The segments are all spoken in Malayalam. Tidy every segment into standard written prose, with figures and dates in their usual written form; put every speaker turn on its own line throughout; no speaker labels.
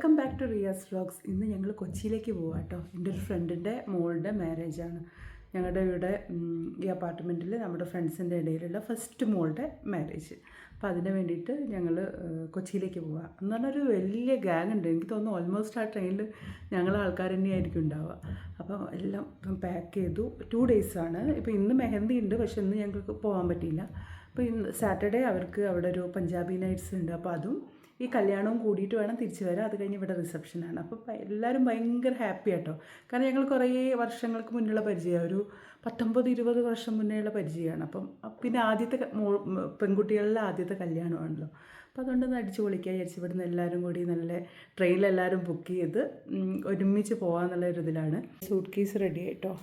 Welcome back to Riyas vlogs. ഇന്ന് ഞങ്ങൾ കൊച്ചിയിലേക്ക് പോവാം കേട്ടോ. എൻ്റെ ഒരു ഫ്രണ്ടിൻ്റെ മോളുടെ മാരേജാണ്. ഞങ്ങളുടെ ഇവിടെ ഈ അപ്പാർട്ട്മെൻറ്റിൽ നമ്മുടെ ഫ്രണ്ട്സിൻ്റെ ഇടയിലുള്ള ഫസ്റ്റ് മോളുടെ മാരേജ്. അപ്പോൾ അതിന് വേണ്ടിയിട്ട് ഞങ്ങൾ കൊച്ചിയിലേക്ക് പോവാം എന്ന് പറഞ്ഞൊരു വലിയ ഗ്യാങ് ഉണ്ട്. എനിക്ക് തോന്നുന്നു ഓൾമോസ്റ്റ് ആ ട്രെയിനിൽ ഞങ്ങൾ ആൾക്കാർ തന്നെയായിരിക്കും ഉണ്ടാവുക. അപ്പം എല്ലാം പാക്ക് ചെയ്തു. 2 ഡേയ്സാണ്. ഇപ്പോൾ ഇന്ന് മെഹന്തി ഉണ്ട്, പക്ഷെ ഇന്ന് ഞങ്ങൾക്ക് പോകാൻ പറ്റിയില്ല. അപ്പോൾ ഇന്ന് സാറ്റർഡേ അവർക്ക് അവിടെ ഒരു പഞ്ചാബി നൈറ്റ്സ് ഉണ്ട്. അപ്പോൾ അതും ഈ കല്യാണവും കൂടിയിട്ട് വേണം തിരിച്ചു വരാൻ. അത് കഴിഞ്ഞ് ഇവിടെ റിസപ്ഷനാണ്. അപ്പോൾ എല്ലാവരും ഭയങ്കര ഹാപ്പി ആട്ടോ. കാരണം ഞങ്ങൾ കുറേ വർഷങ്ങൾക്ക് മുന്നുള്ള പരിചയമാണ്. ഒരു 19-20 വർഷം മുന്നേയുള്ള പരിചയമാണ്. അപ്പം പിന്നെ ആദ്യത്തെ പെൺകുട്ടികളിലെ ആദ്യത്തെ കല്യാണമാണല്ലോ. അപ്പോൾ അതുകൊണ്ടൊന്ന് അടിച്ചു പൊളിക്കാൻ വിചാരിച്ചു. ഇവിടുന്ന് എല്ലാവരും കൂടി നല്ല ട്രെയിനിലെല്ലാവരും ബുക്ക് ചെയ്ത് ഒരുമിച്ച് പോകാമെന്നുള്ള ഒരു ഇതിലാണ്. സൂട്ട് കേസ് റെഡി ആയിട്ടോ.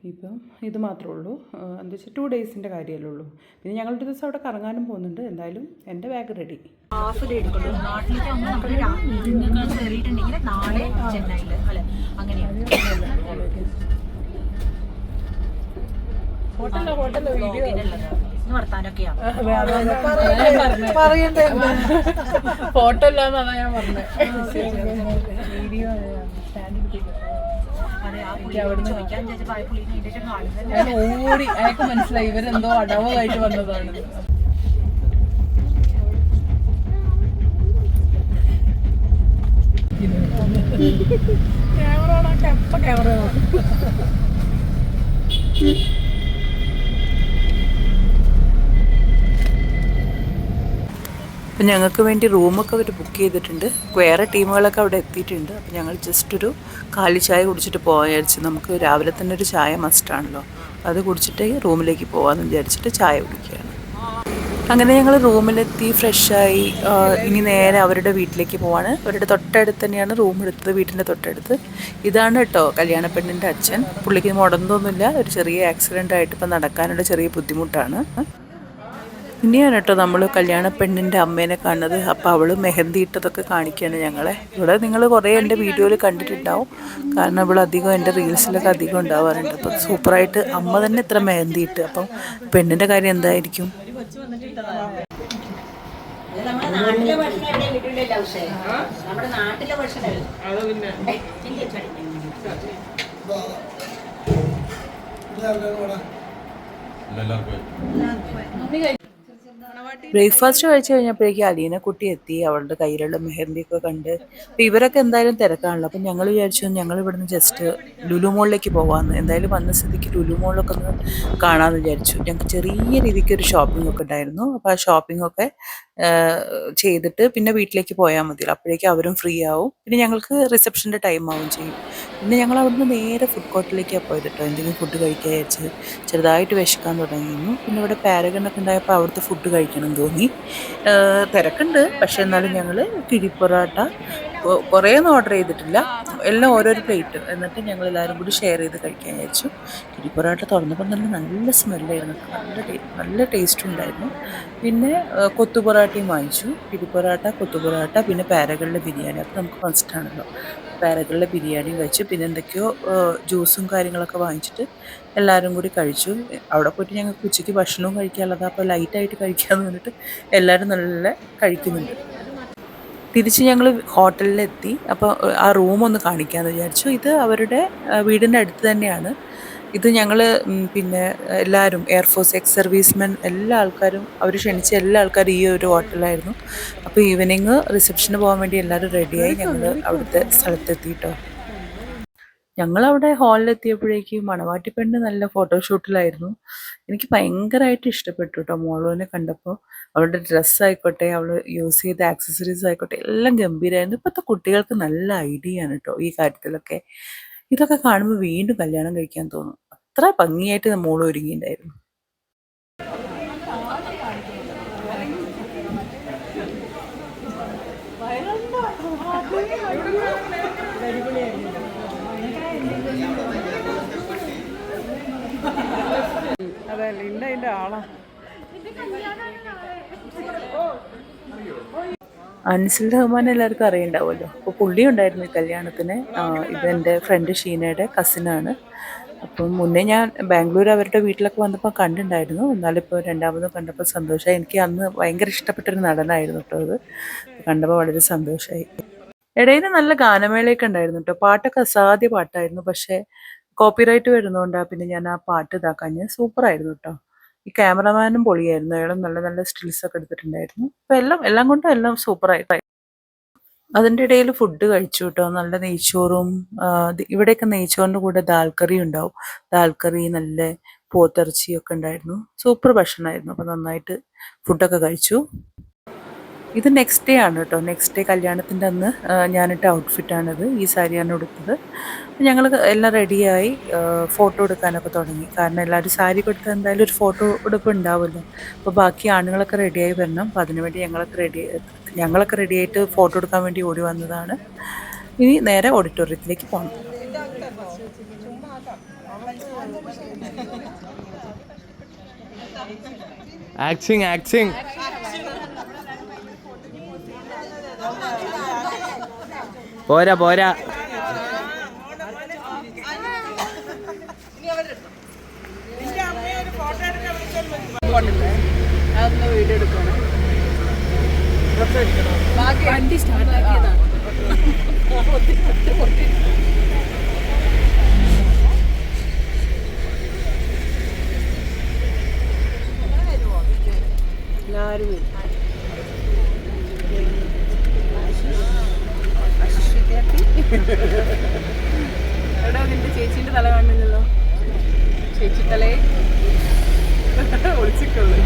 ഇപ്പം ഇത് മാത്രമേ ഉള്ളൂ. എന്താ വെച്ചാൽ 2 ഡേയ്സിൻ്റെ കാര്യമല്ലേ ഉള്ളൂ. പിന്നെ ഞങ്ങളൊരു ദിവസം അവിടെ കറങ്ങാനും പോകുന്നുണ്ട്. എന്തായാലും എൻ്റെ ബാഗ് റെഡി.
ഹാഫ് ഡേ എടുക്കുള്ളൂ. നാട്ടിലേക്ക് നമ്മൾ കയറിയിട്ടുണ്ടെങ്കിൽ നാളെ ചെന്നൈയിൽ അല്ലെ അങ്ങനെയാണ്. വർത്താനൊക്കെയാണ്
ഫോട്ടോ ഇല്ലാന്നാണ് ഞാൻ പറഞ്ഞത്. വീഡിയോ ഞാൻ ഓടി. അയാൾക്ക് മനസ്സിലായി ഇവരെന്തോ അടവായിട്ട് വന്നതാണ്. ക്യാമറ എപ്പ ക്യാമറ
അപ്പം ഞങ്ങൾക്ക് വേണ്ടി റൂമൊക്കെ അവർ ബുക്ക് ചെയ്തിട്ടുണ്ട്. വേറെ ടീമുകളൊക്കെ അവിടെ എത്തിയിട്ടുണ്ട്. അപ്പം ഞങ്ങൾ ജസ്റ്റ് ഒരു കാലി ചായ കുടിച്ചിട്ട് പോകാൻ വിചാരിച്ചു. നമുക്ക് രാവിലെ തന്നെ ഒരു ചായ മസ്റ്റാണല്ലോ. അത് കുടിച്ചിട്ട് റൂമിലേക്ക് പോകാമെന്ന് വിചാരിച്ചിട്ട് ചായ കുടിക്കുകയാണ്. അങ്ങനെ ഞങ്ങൾ റൂമിലെത്തി ഫ്രഷായി. ഇനി നേരെ അവരുടെ വീട്ടിലേക്ക് പോവാണ്. അവരുടെ തൊട്ടടുത്ത് തന്നെയാണ് റൂം എടുത്തത്, വീട്ടിൻ്റെ തൊട്ടടുത്ത്. ഇതാണ് കേട്ടോ കല്യാണ പെണ്ണിൻ്റെ അച്ഛൻ. പുള്ളിക്ക് മുടന്തൊന്നുമില്ല. ഒരു ചെറിയ ആക്സിഡൻ്റ് ആയിട്ട് ഇപ്പം നടക്കാനുള്ള ചെറിയ ബുദ്ധിമുട്ടാണ്. ഇനിയാണ് കേട്ടോ നമ്മൾ കല്യാണ പെണ്ണിൻ്റെ അമ്മേനെ കാണുന്നത്. അപ്പോൾ അവൾ മെഹന്തി ഇട്ടതൊക്കെ കാണിക്കുകയാണ് ഞങ്ങളെ. ഇവിടെ നിങ്ങൾ കുറേ എൻ്റെ വീഡിയോയിൽ കണ്ടിട്ടുണ്ടാവും. കാരണം ഇവിടെ അധികം എൻ്റെ റീൽസിലൊക്കെ അധികം ഉണ്ടാവാറുണ്ട്. അപ്പം സൂപ്പറായിട്ട് അമ്മ തന്നെ ഇത്ര മെഹന്തി ഇട്ട്. അപ്പം പെണ്ണിൻ്റെ കാര്യം എന്തായിരിക്കും? ബ്രേക്ക്ഫാസ്റ്റ് കഴിച്ച് കഴിഞ്ഞപ്പോഴേക്കും അലീന കുട്ടി എത്തി. അവളുടെ കയ്യിലുള്ള മെഹന്തിയൊക്കെ കണ്ട്. അപ്പോൾ ഇവരൊക്കെ എന്തായാലും തിരക്കാണല്ലോ. അപ്പം ഞങ്ങൾ വിചാരിച്ചു ഞങ്ങൾ ഇവിടുന്ന് ജസ്റ്റ് ലുലു മോളിലേക്ക് പോകാമെന്ന്. എന്തായാലും വന്ന സ്ഥിതിക്ക് ലുലു മോളിലൊക്കെ ഒന്ന് കാണാമെന്ന് വിചാരിച്ചു. ഞങ്ങൾക്ക് ചെറിയ രീതിക്ക് ഒരു ഷോപ്പിംഗ് ഒക്കെ ഉണ്ടായിരുന്നു. അപ്പോൾ ആ ഷോപ്പിംഗ് ഒക്കെ ചെയ്തിട്ട് പിന്നെ വീട്ടിലേക്ക് പോയാൽ മതി. അപ്പോഴേക്കും അവരും ഫ്രീ ആവും. പിന്നെ ഞങ്ങൾക്ക് റിസപ്ഷൻ്റെ ടൈം ആവും ചെയ്യും. പിന്നെ ഞങ്ങൾ അവിടുന്ന് നേരെ ഫുഡ് കോർട്ടിലേക്കാണ് പോയത് കേട്ടോ. എന്തെങ്കിലും ഫുഡ് കഴിക്കാൻ വിചാരിച്ച് ചെറുതായിട്ട് വിശക്കാൻ തുടങ്ങിയിരുന്നു. പിന്നെ ഇവിടെ പാരഗണൊക്കെ ഉണ്ടായപ്പോൾ അവിടുത്തെ ഫുഡ് കഴിക്കണം തോന്നി. തിരക്കുണ്ട്, പക്ഷെ എന്നാലും ഞങ്ങൾ കിഴി പൊറോട്ട കുറേയൊന്നും ഓർഡർ ചെയ്തിട്ടില്ല. എല്ലാം ഓരോരോ പ്ലേറ്റ്. എന്നിട്ട് ഞങ്ങൾ എല്ലാവരും കൂടി ഷെയർ ചെയ്ത് കഴിക്കാൻ വിചാരിച്ചു. കിഴി പൊറോട്ട തുറന്നപ്പോൾ നല്ല സ്മെല്ലായിരുന്നു. നല്ല ടേസ്റ്റും ഉണ്ടായിരുന്നു. പിന്നെ കൊത്തു പൊറോട്ടയും വാങ്ങിച്ചു. കിഴി പൊറോട്ട, കൊത്തു പൊറോട്ട, പിന്നെ പാരകളുടെ ബിരിയാണി. അപ്പോൾ നമുക്ക് മസ്റ്റാണല്ലോ. പാരകളുടെ ബിരിയാണിയും കഴിച്ചു. പിന്നെ എന്തൊക്കെയോ ജ്യൂസും കാര്യങ്ങളൊക്കെ വാങ്ങിച്ചിട്ട് എല്ലാവരും കൂടി കഴിച്ചു. അവിടെ പോയിട്ട് ഞങ്ങൾക്ക് ഉച്ചയ്ക്ക് ഭക്ഷണവും കഴിക്കാനുള്ളത്. അപ്പോൾ ലൈറ്റായിട്ട് കഴിക്കാമെന്ന് പറഞ്ഞിട്ട് എല്ലാവരും നല്ല കഴിക്കുന്നുണ്ട്. തിരിച്ച് ഞങ്ങൾ ഹോട്ടലിലെത്തി. അപ്പോൾ ആ റൂമൊന്ന് കാണിക്കാമെന്ന് വിചാരിച്ചു. ഇത് അവരുടെ വീടിൻ്റെ അടുത്ത് തന്നെയാണ്. ഇത് ഞങ്ങൾ പിന്നെ എല്ലാവരും എയർഫോഴ്സ് എക്സ് സർവീസ്മെൻ എല്ലാ ആൾക്കാരും അവർ ക്ഷണിച്ച എല്ലാ ആൾക്കാരും ഈ ഒരു ഹോട്ടലായിരുന്നു. അപ്പോൾ ഈവനിങ് റിസപ്ഷന് പോകാൻ വേണ്ടി എല്ലാവരും റെഡിയായി. ഞങ്ങൾ അവിടുത്തെ സ്ഥലത്തെത്തിയിട്ടോ. ഞങ്ങളവിടെ ഹാളിലെത്തിയപ്പോഴേക്കും മണവാട്ടി പെണ്ണ് നല്ല ഫോട്ടോഷൂട്ടിലായിരുന്നു. എനിക്ക് ഭയങ്കരമായിട്ട് ഇഷ്ടപ്പെട്ടു കേട്ടോ മോളുവിനെ കണ്ടപ്പോൾ. അവളുടെ ഡ്രസ്സായിക്കോട്ടെ, അവൾ യൂസ് ചെയ്ത ആക്സസറീസ് ആയിക്കോട്ടെ, എല്ലാം ഗംഭീരമായിരുന്നു. ഇപ്പോഴത്തെ കുട്ടികൾക്ക് നല്ല ഐഡിയ ആണ് കേട്ടോ ഈ കാര്യത്തിലൊക്കെ. ഇതൊക്കെ കാണുമ്പോൾ വീണ്ടും കല്യാണം കഴിക്കാൻ തോന്നും. അത്ര ഭംഗിയായിട്ട് മോള് ഒരുങ്ങിയിട്ടുണ്ടായിരുന്നു.
അതെ ലിൻഡ അതിൻ്റെ ആളാ.
അൻസിൽ റഹ്മാൻ എല്ലാവർക്കും അറിയുണ്ടാവുമല്ലോ. അപ്പോൾ പുള്ളി ഉണ്ടായിരുന്നു ഈ കല്യാണത്തിന്. ഇതെൻ്റെ ഫ്രണ്ട് ഷീനയുടെ കസിനാണ്. അപ്പം മുന്നേ ഞാൻ ബാംഗ്ലൂർ അവരുടെ വീട്ടിലൊക്കെ വന്നപ്പോൾ കണ്ടിട്ടുണ്ടായിരുന്നു. എന്നാലിപ്പോൾ രണ്ടാമത് കണ്ടപ്പോൾ സന്തോഷമായി. എനിക്ക് അന്ന് ഭയങ്കര ഇഷ്ടപ്പെട്ടൊരു നടനായിരുന്നു കേട്ടോ അത്. കണ്ടപ്പോൾ വളരെ സന്തോഷമായി. ഇടയിൽ നല്ല ഗാനമേളയൊക്കെ ഉണ്ടായിരുന്നു കേട്ടോ. പാട്ടൊക്കെ അസാധ്യ പാട്ടായിരുന്നു. പക്ഷേ കോപ്പിറൈറ്റ് വരുന്നതുകൊണ്ടാ പിന്നെ ഞാൻ ആ പാട്ട് ഇതാക്കാഞ്ഞ്. സൂപ്പറായിരുന്നു കേട്ടോ. ഈ ക്യാമറമാനും പൊളിയായിരുന്നു. അയാളും നല്ല നല്ല സ്റ്റിൽസ് ഒക്കെ എടുത്തിട്ടുണ്ടായിരുന്നു. അപ്പോൾ എല്ലാം എല്ലാം കൊണ്ടും എല്ലാം സൂപ്പറായി. അതിൻ്റെ ഇടയിൽ ഫുഡ് കഴിച്ചു കേട്ടോ. നല്ല നെയ്ച്ചോറും ഇവിടെയൊക്കെ നെയ്ച്ചോറിൻ്റെ കൂടെ ദാൽ കറി ഉണ്ടാവും. ദാൽ കറി നല്ല പോത്തിറച്ചിയൊക്കെ ഉണ്ടായിരുന്നു. സൂപ്പർ ഭക്ഷണമായിരുന്നു. അപ്പോൾ നന്നായിട്ട് ഫുഡൊക്കെ കഴിച്ചു. ഇത് നെക്സ്റ്റ് ഡേ ആണ് കേട്ടോ. നെക്സ്റ്റ് ഡേ കല്യാണത്തിൻ്റെ അന്ന് ഞാനിട്ട ഔട്ട്ഫിറ്റാണിത്. ഈ സാരിയാണ് ഉടുത്തത്. ഞങ്ങൾ എല്ലാം റെഡിയായി ഫോട്ടോ എടുക്കാനൊക്കെ തുടങ്ങി. കാരണം എല്ലാവരും സാരി കൊടുത്താൽ എന്തായാലും ഒരു ഫോട്ടോ എടുപ്പ് ഉണ്ടാവുമല്ലോ. അപ്പോൾ ബാക്കി ആണുങ്ങളൊക്കെ റെഡിയായി വരണം. അപ്പോൾ അതിനുവേണ്ടി ഞങ്ങളൊക്കെ റെഡിയായിട്ട് ഫോട്ടോ എടുക്കാൻ വേണ്ടി ഓടി വന്നതാണ്. ഇനി നേരെ ഓഡിറ്റോറിയത്തിലേക്ക് പോകണം.
ആക്സിങ് പോരാ
അതൊന്ന് വീഡിയോ എടുക്കണം. ബാക്കി
വണ്ടി സ്റ്റാർട്ടാക്കിയതാണ്.
എല്ലാവരും എടാ നിന്റെ ചേച്ചീൻ്റെ തല കാണുന്നില്ലല്ലോ. ചേച്ചി തലേ ഒളിച്ചിട്ടുള്ളു.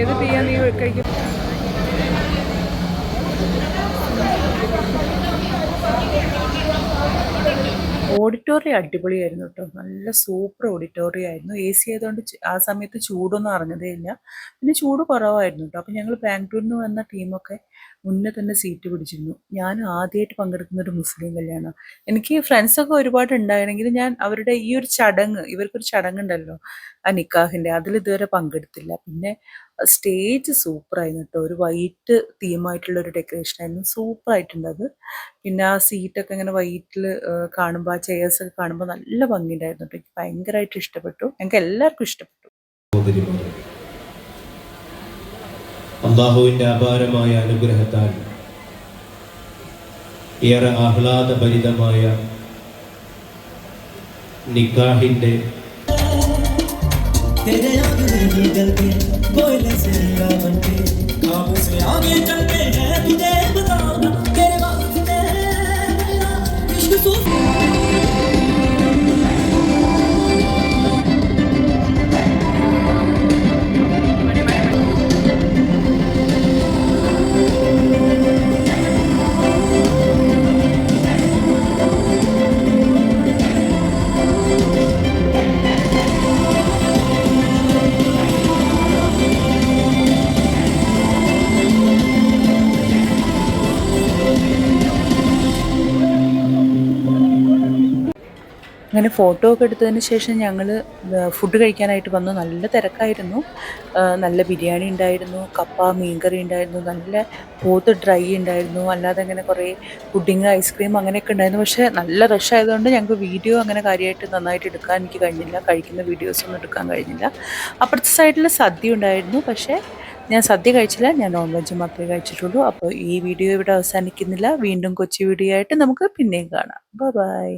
ഏത് ടീയാ നീ കഴിക്കും?
ഓഡിറ്റോറിയം അടിപൊളിയായിരുന്നു കേട്ടോ. നല്ല സൂപ്പർ ഓഡിറ്റോറിയം ആയിരുന്നു. എ സി ആയതുകൊണ്ട് ആ സമയത്ത് ചൂടൊന്നും അറിഞ്ഞതേ ഇല്ല. പിന്നെ ചൂട് കുറവായിരുന്നു കേട്ടോ. അപ്പോൾ ഞങ്ങൾ ബാംഗ്ലൂരിൽ നിന്ന് വന്ന ടീമൊക്കെ മുന്നേ തന്നെ സീറ്റ് പിടിച്ചിരുന്നു. ഞാൻ ആദ്യമായിട്ട് പങ്കെടുക്കുന്ന ഒരു മുസ്ലിം കല്യാണം. എനിക്ക് ഫ്രണ്ട്സൊക്കെ ഒരുപാട് ഉണ്ടായിരുന്നെങ്കിലും ഞാൻ അവരുടെ ഈ ഒരു ചടങ്ങ്, ഇവർക്കൊരു ചടങ്ങുണ്ടല്ലോ ആ നിക്കാഹിൻ്റെ, അതിൽ ഇതുവരെ പങ്കെടുത്തില്ല. പിന്നെ സ്റ്റേജ് സൂപ്പറായിരുന്നു കേട്ടോ. ഒരു വൈറ്റ് തീമായിട്ടുള്ള ഒരു ഡെക്കറേഷൻ ആയിരുന്നു. സൂപ്പറായിട്ടുണ്ട് അത്. പിന്നെ ആ സീറ്റൊക്കെ ഇങ്ങനെ വൈറ്റിൽ കാണുമ്പോൾ, ആ ചെയർസൊക്കെ കാണുമ്പോൾ നല്ല ഭംഗിയുണ്ടായിരുന്നു കേട്ടോ. എനിക്ക് ഭയങ്കരമായിട്ട് ഇഷ്ടപ്പെട്ടു. ഞങ്ങൾക്ക് എല്ലാവർക്കും ഇഷ്ടപ്പെട്ടു.
അള്ളാഹുവിൻ്റെ അപാരമായ അനുഗ്രഹത്താൽ ഏറെ ആഹ്ലാദഭരിതമായ നിക്കാഹിൻ്റെ
അങ്ങനെ ഫോട്ടോ ഒക്കെ എടുത്തതിന് ശേഷം ഞങ്ങൾ ഫുഡ് കഴിക്കാനായിട്ട് വന്നു. നല്ല തിരക്കായിരുന്നു. നല്ല ബിരിയാണി ഉണ്ടായിരുന്നു, കപ്പ മീൻകറി ഉണ്ടായിരുന്നു, നല്ല പോത്ത് ഡ്രൈ ഉണ്ടായിരുന്നു, അല്ലാതെ അങ്ങനെ കുറേ പുഡിങ് ഐസ്ക്രീം അങ്ങനെയൊക്കെ ഉണ്ടായിരുന്നു. പക്ഷേ നല്ല റഷ് ആയതുകൊണ്ട് ഞങ്ങൾക്ക് വീഡിയോ അങ്ങനെ കാര്യമായിട്ട് നന്നായിട്ട് എടുക്കാൻ എനിക്ക് കഴിഞ്ഞില്ല. കഴിക്കുന്ന വീഡിയോസൊന്നും എടുക്കാൻ കഴിഞ്ഞില്ല. അപ്പുറത്തെ സൈഡിൽ സദ്യ ഉണ്ടായിരുന്നു. പക്ഷേ ഞാൻ സദ്യ കഴിച്ചില്ല. ഞാൻ നോൺ വെജ് മാത്രമേ കഴിച്ചിട്ടുള്ളൂ. അപ്പോൾ ഈ വീഡിയോ ഇവിടെ അവസാനിക്കുന്നില്ല. വീണ്ടും കൊച്ചു വീഡിയോ ആയിട്ട് നമുക്ക് പിന്നെയും കാണാം. ബൈ.